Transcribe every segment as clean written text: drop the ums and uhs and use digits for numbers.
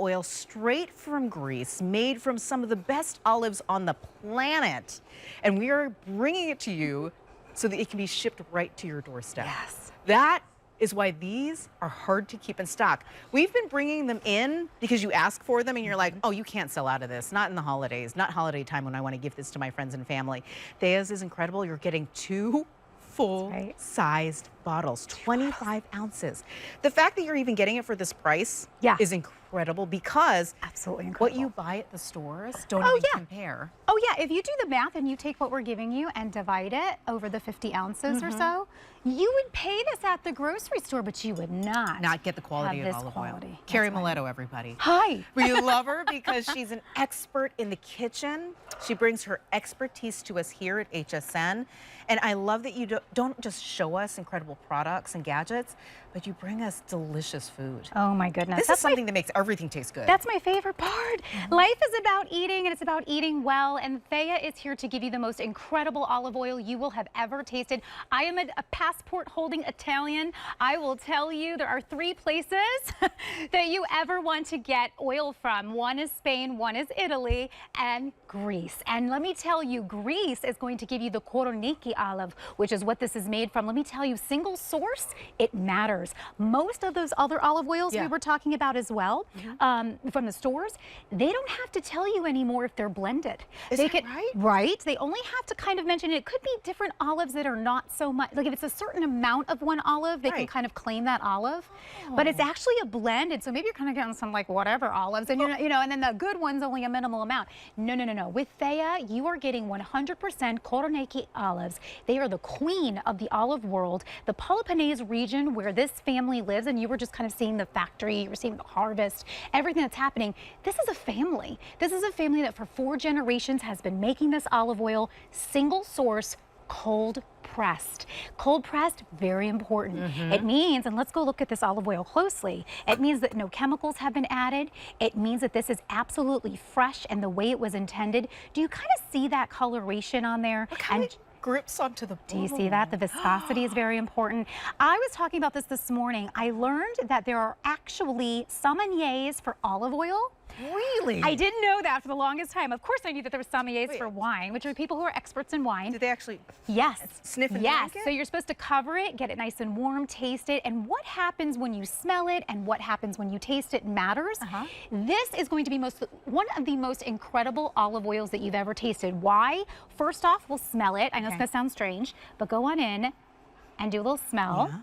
oil straight from Greece, made from some of the best olives on the planet. And we are bringing it to you so that it can be shipped right to your doorstep. Yes. That is why these are hard to keep in stock. We've been bringing them in because you ask for them and you're like, oh, you can't sell out of this. Not in the holidays, not holiday time when I want to give this to my friends and family. Thea's is incredible. You're getting 2 full-sized bottles, 25 ounces. The fact that you're even getting it for this price is incredible because absolutely incredible. What you buy at the stores don't even compare. Oh yeah, if you do the math and you take what we're giving you and divide it over the 50 ounces or so, you would pay this at the grocery store, but you would not get the quality of olive oil. That's Carrie right. Mileto, everybody. Hi. We love her because she's an expert in the kitchen. She brings her expertise to us here at HSN. And I love that you don't just show us incredible products and gadgets, but you bring us delicious food. Oh my goodness. This is something that makes everything taste good. That's my favorite part. Life is about eating, and it's about eating well. And Thea is here to give you the most incredible olive oil you will have ever tasted. I am a passport holding Italian. I will tell you there are 3 places that you ever want to get oil from. One is Spain, one is Italy, and Greece. And let me tell you, Greece is going to give you the Koroneiki olive, which is what this is made from. Let me tell you, single source, it matters. Most of those other olive oils we were talking about as well, from the stores, they don't have to tell you anymore if they're blended. Is that right? Right. They only have to kind of mention it. Could be different olives that are not so much, like if it's a certain amount of one olive, they can kind of claim that olive. But it's actually a blend, and so maybe you're kind of getting some like whatever olives, and you're, you know, and then the good one's only a minimal amount. No, no, no, no. With Thea, you are getting 100% Koroneiki olives. They are the queen of the olive world. The Peloponnese region where this family lives, and you were just kind of seeing the factory, you were seeing the harvest, everything that's happening. This is a family. This is a family that for 4 generations has been making this olive oil single source, cold pressed. Cold pressed, very important. It means, and let's go look at this olive oil closely, it means that no chemicals have been added. It means that this is absolutely fresh and the way it was intended. Do you kind of see that coloration on there? And grips onto the Do you see that? The viscosity is very important. I was talking about this morning. I learned that there are actually sommeliers for olive oil. Really? I didn't know that for the longest time. Of course I knew that there were sommeliers for wine, which are people who are experts in wine. Do they actually sniff and yes. drink it? So you're supposed to cover it, get it nice and warm, taste it, and what happens when you smell it and what happens when you taste it matters. This is going to be one of the most incredible olive oils that you've ever tasted. Why? First off, we'll smell it. I know it's going to sound strange, but go on in and do a little smell.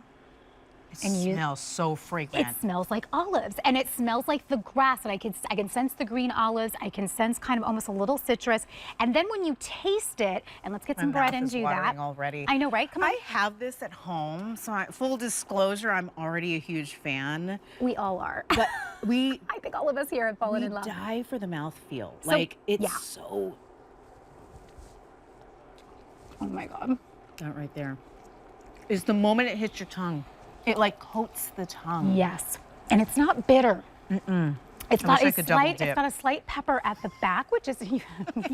It smells so fragrant. It smells like olives, and it smells like the grass, and I can sense the green olives. I can sense kind of almost a little citrus. And then when you taste it, and let's get some bread and do that. Already. I know, right? Come on. I have this at home, so full disclosure, I'm already a huge fan. We all are. But I think all of us here have fallen in love. We die for the mouthfeel. Like, it's so... Oh my God. That right there is the moment it hits your tongue. It like coats the tongue. Yes, and it's not bitter. It's got a slight pepper at the back, which is you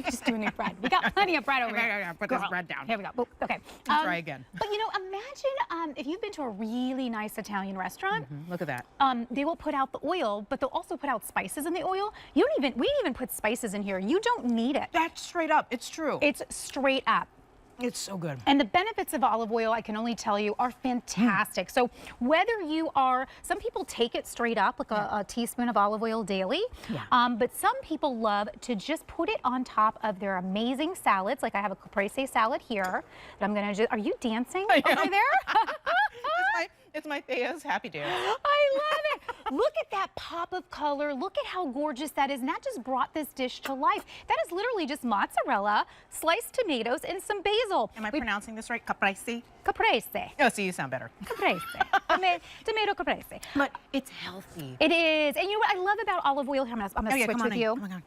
just doing your bread. We got plenty of bread over here. Put this bread down. Here we go. Boop. Okay. Try again. But you know, imagine if you've been to a really nice Italian restaurant. Look at that. They will put out the oil, but they'll also put out spices in the oil. We didn't even put spices in here. You don't need it. That's straight up. It's true. It's straight up. It's so good. And the benefits of olive oil, I can only tell you, are fantastic. So whether you are, some people take it straight up, like a teaspoon of olive oil daily. But some people love to just put it on top of their amazing salads. Like I have a caprese salad here that I'm going to are you dancing over there? It's my Thea's happy dance. I love it. Look at that pop of color. Look at how gorgeous that is. And that just brought this dish to life. That is literally just mozzarella, sliced tomatoes, and some basil. Am I pronouncing this right? Caprese? Caprese. Oh, see, you sound better. Caprese. Tomato caprese. But it's healthy. It is. And you know what I love about olive oil? I'm going to switch with you. Oh my God.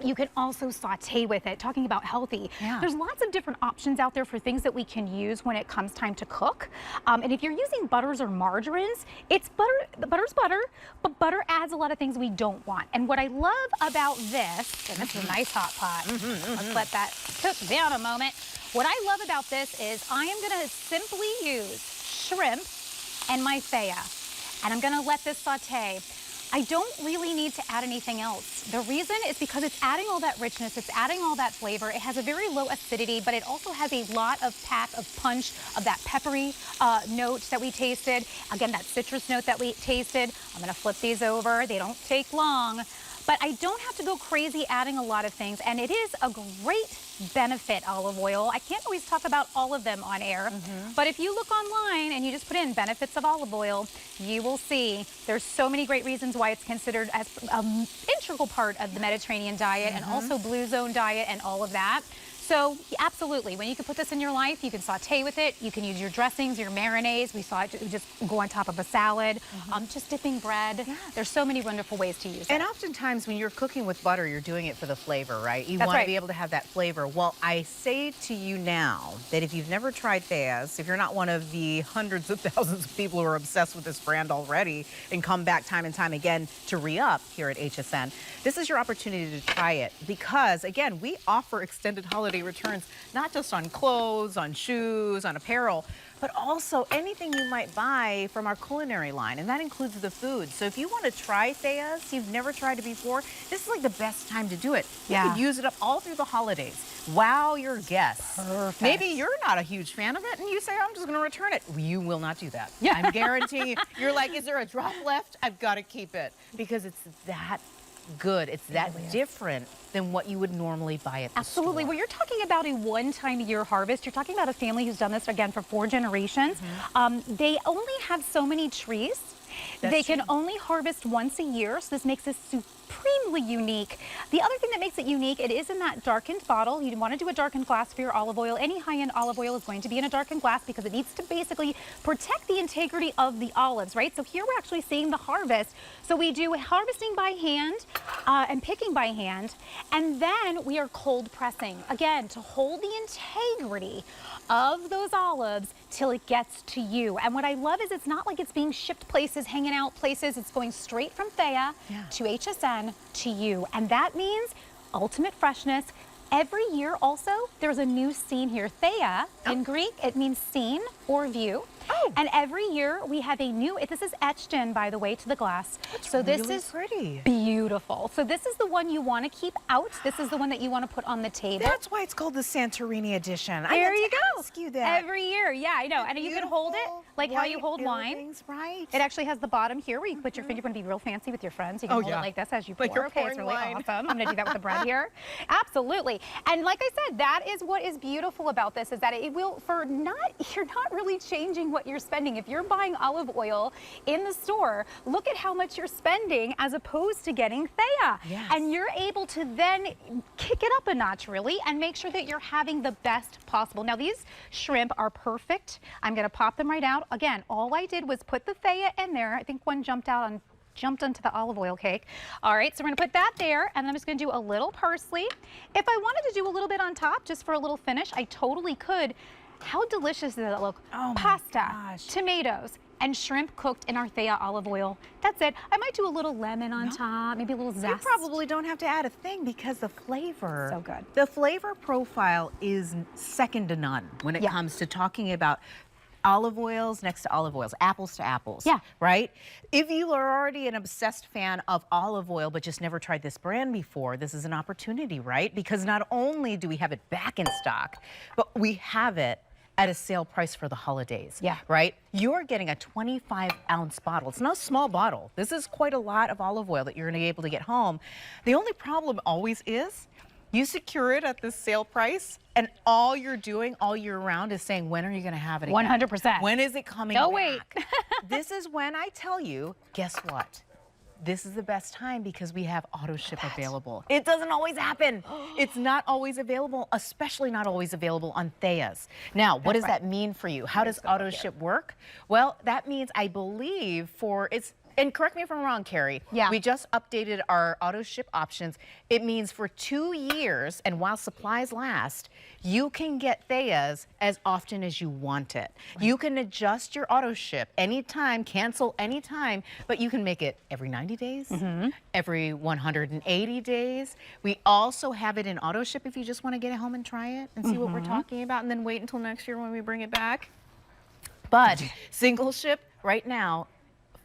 You can also saute with it. Talking about healthy, there's lots of different options out there for things that we can use when it comes time to cook. And if you're using butters or margarines, it's butter. Butter's butter, but butter adds a lot of things we don't want. And what I love about this, and this is a nice hot pot. Let's let that cook down a moment. What I love about this is I am going to simply use shrimp and my Thea, and I'm going to let this saute. I don't really need to add anything else. The reason is because it's adding all that richness, it's adding all that flavor. It has a very low acidity, but it also has a lot of pap, of punch, of that peppery note that we tasted. Again, that citrus note that we tasted. I'm gonna flip these over. They don't take long, but I don't have to go crazy adding a lot of things, and it is a great benefit olive oil. I can't always talk about all of them on air, but if you look online and you just put in benefits of olive oil, you will see there's so many great reasons why it's considered as an integral part of the Mediterranean diet and also Blue Zone diet and all of that. So absolutely, when you can put this in your life, you can saute with it. You can use your dressings, your marinades. We saw it just go on top of a salad, just dipping bread. Yes. There's so many wonderful ways to use it. And oftentimes when you're cooking with butter, you're doing it for the flavor, right? You want to be able to have that flavor. Well, I say to you now that if you've never tried Thea's, if you're not one of the hundreds of thousands of people who are obsessed with this brand already and come back time and time again to re-up here at HSN, this is your opportunity to try it because, again, we offer extended holiday returns, not just on clothes, on shoes, on apparel, but also anything you might buy from our culinary line, and that includes the food. So if you want to try Thea's, you've never tried it before, this is like the best time to do it. You could use it up all through the holidays. Wow your guests. Perfect. Maybe you're not a huge fan of it and you say, I'm just going to return it. You will not do that. I'm guaranteeing you. You're like, is there a drop left? I've got to keep it because it's that good. It's that different than what you would normally buy at the Absolutely. store. Well, you're talking about a one-time-a-year harvest. You're talking about a family who's done this, again, for 4 generations. They only have so many trees. They can only harvest once a year, so this makes this supremely unique. The other thing that makes it unique, it is in that darkened bottle. You want to do a darkened glass for your olive oil. Any high-end olive oil is going to be in a darkened glass because it needs to basically protect the integrity of the olives, right? So here we're actually seeing the harvest. So we do harvesting by hand and picking by hand, and then we are cold pressing, again, to hold the integrity of those olives till it gets to you. And what I love is it's not like it's being shipped places, hanging out places. It's going straight from Thea to HSN to you. And that means ultimate freshness. Every year also, there's a new scene here. Thea, in Greek, it means scene or view. And every year we have a new, this is etched in, by the way, to the glass. So this is pretty. Beautiful. So this is the one you want to keep out. This is the one that you want to put on the table. That's why it's called the Santorini edition. There you go. Ask you that. Every year, yeah, I know. And you can hold it like how you hold wine. Right. It actually has the bottom here where you can put your finger. You're going to be real fancy with your friends. You can hold it like this as you pour. Like you're okay, it's pouring really wine. awesome. I'm going to do that with the bread here. Absolutely. And like I said, that is what is beautiful about this, is that it will, you're not really changing what you're spending. If you're buying olive oil in the store, look at how much you're spending as opposed to getting Thea. Yes. And you're able to then kick it up a notch, really, and make sure that you're having the best possible. Now, these shrimp are perfect. I'm going to pop them right out. Again, all I did was put the Thea in there. I think one jumped onto the olive oil cake. All right, so we're gonna put that there, and I'm just gonna do a little parsley. If I wanted to do a little bit on top, just for a little finish, I totally could. How delicious does that look? Oh, pasta, tomatoes, and shrimp cooked in our Thea olive oil. That's it. I might do a little lemon on top, maybe a little zest. You probably don't have to add a thing because the flavor, so good. The flavor profile is second to none when it comes to talking about olive oils next to olive oils, apples to apples. Yeah. Right? If you are already an obsessed fan of olive oil but just never tried this brand before, this is an opportunity, right? Because not only do we have it back in stock, but we have it at a sale price for the holidays. Yeah. Right? You're getting a 25-ounce bottle. It's not a small bottle. This is quite a lot of olive oil that you're going to be able to get home. The only problem always is you secure it at this sale price, and all you're doing all year round is saying, when are you going to have it again? 100%. When is it coming back? Wait. This is when I tell you, guess what? This is the best time because we have auto ship available. It doesn't always happen. It's not always available, especially not always available on Thea's. Now, what does that mean for you? How does auto ship work? Well, that means, I believe, and correct me if I'm wrong, Carrie. Yeah. We just updated our auto ship options. It means for 2 years, and while supplies last, you can get Thea's as often as you want it. Right. You can adjust your auto ship anytime, cancel anytime, but you can make it every 90 days, every 180 days. We also have it in auto ship if you just want to get it home and try it and see what we're talking about, and then wait until next year when we bring it back. But single ship right now,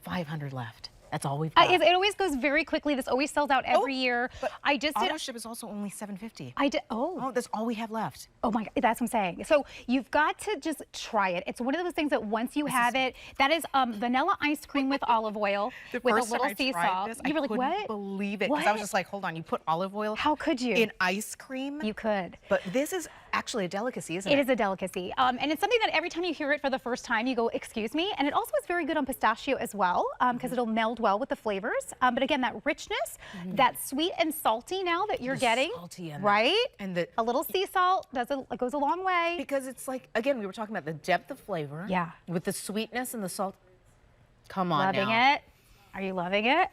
500 left. That's all we've got. It always goes very quickly. This always sells out every year. But I just did. auto ship is also only $7.50. I did. Oh, that's all we have left. Oh my God, that's what I'm saying. So you've got to just try it. It's one of those things that once you have it, that is vanilla ice cream with olive oil with a little sea salt. You were like, what? I couldn't believe it. Because I was just like, hold on, you put olive oil How could you? in ice cream? You could. But this is actually a delicacy, isn't it? It is a delicacy. And it's something that every time you hear it for the first time, you go, excuse me. And it also is very good on pistachio as well, because it'll meld well with the flavors. But again, that richness, that sweet and salty now that you're getting, salty and right? And a little sea salt goes a long way. Because it's like, again, we were talking about the depth of flavor. Yeah. With the sweetness and the salt. Come on Loving now. it. Are you loving it?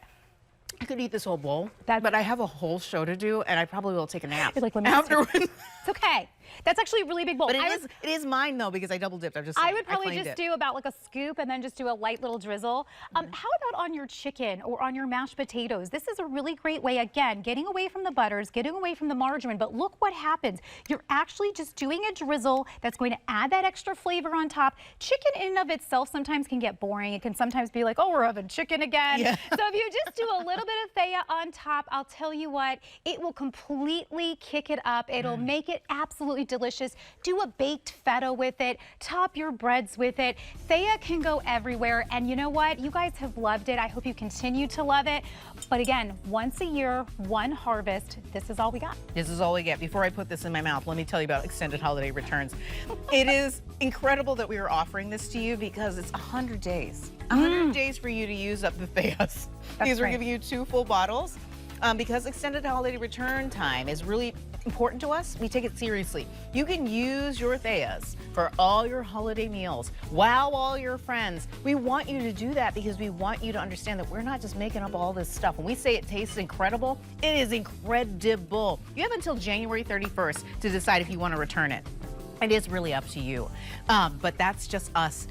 I could eat this whole bowl, but I have a whole show to do, and I probably will take a nap. You're like, let me afterwards. It's okay. That's actually a really big bowl. But it is mine though, because I double dipped. I would probably just do about like a scoop and then just do a light little drizzle. How about on your chicken or on your mashed potatoes? This is a really great way, again, getting away from the butters, getting away from the margarine, but look what happens. You're actually just doing a drizzle that's going to add that extra flavor on top. Chicken in and of itself sometimes can get boring. It can sometimes be like, oh, we're having chicken again. Yeah. So if you just do a little bit of Thea on top, I'll tell you what, it will completely kick it up. It'll make it absolutely delicious. Do a baked feta with it, top your breads with it. Thea can go everywhere, and you know what? You guys have loved it. I hope you continue to love it. But again, once a year, one harvest. This is all we got. This is all we get. Before I put this in my mouth, let me tell you about extended holiday returns. It is incredible that we are offering this to you because it's 100 days. 100 days for you to use up the Theas. These are giving you 2 full bottles. Because extended holiday return time is really important to us, we take it seriously. You can use your Theas for all your holiday meals. Wow all your friends. We want you to do that because we want you to understand that we're not just making up all this stuff. When we say it tastes incredible, it is incredible. You have until January 31st to decide if you want to return it. It is really up to you. But that's just us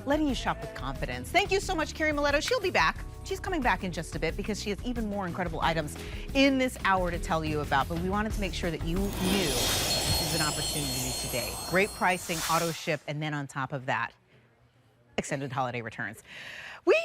letting you shop with confidence. Thank you so much, Carrie Miletto. She'll be back. She's coming back in just a bit because she has even more incredible items in this hour to tell you about. But we wanted to make sure that you knew this is an opportunity today. Great pricing, auto ship, and then on top of that, extended holiday returns. We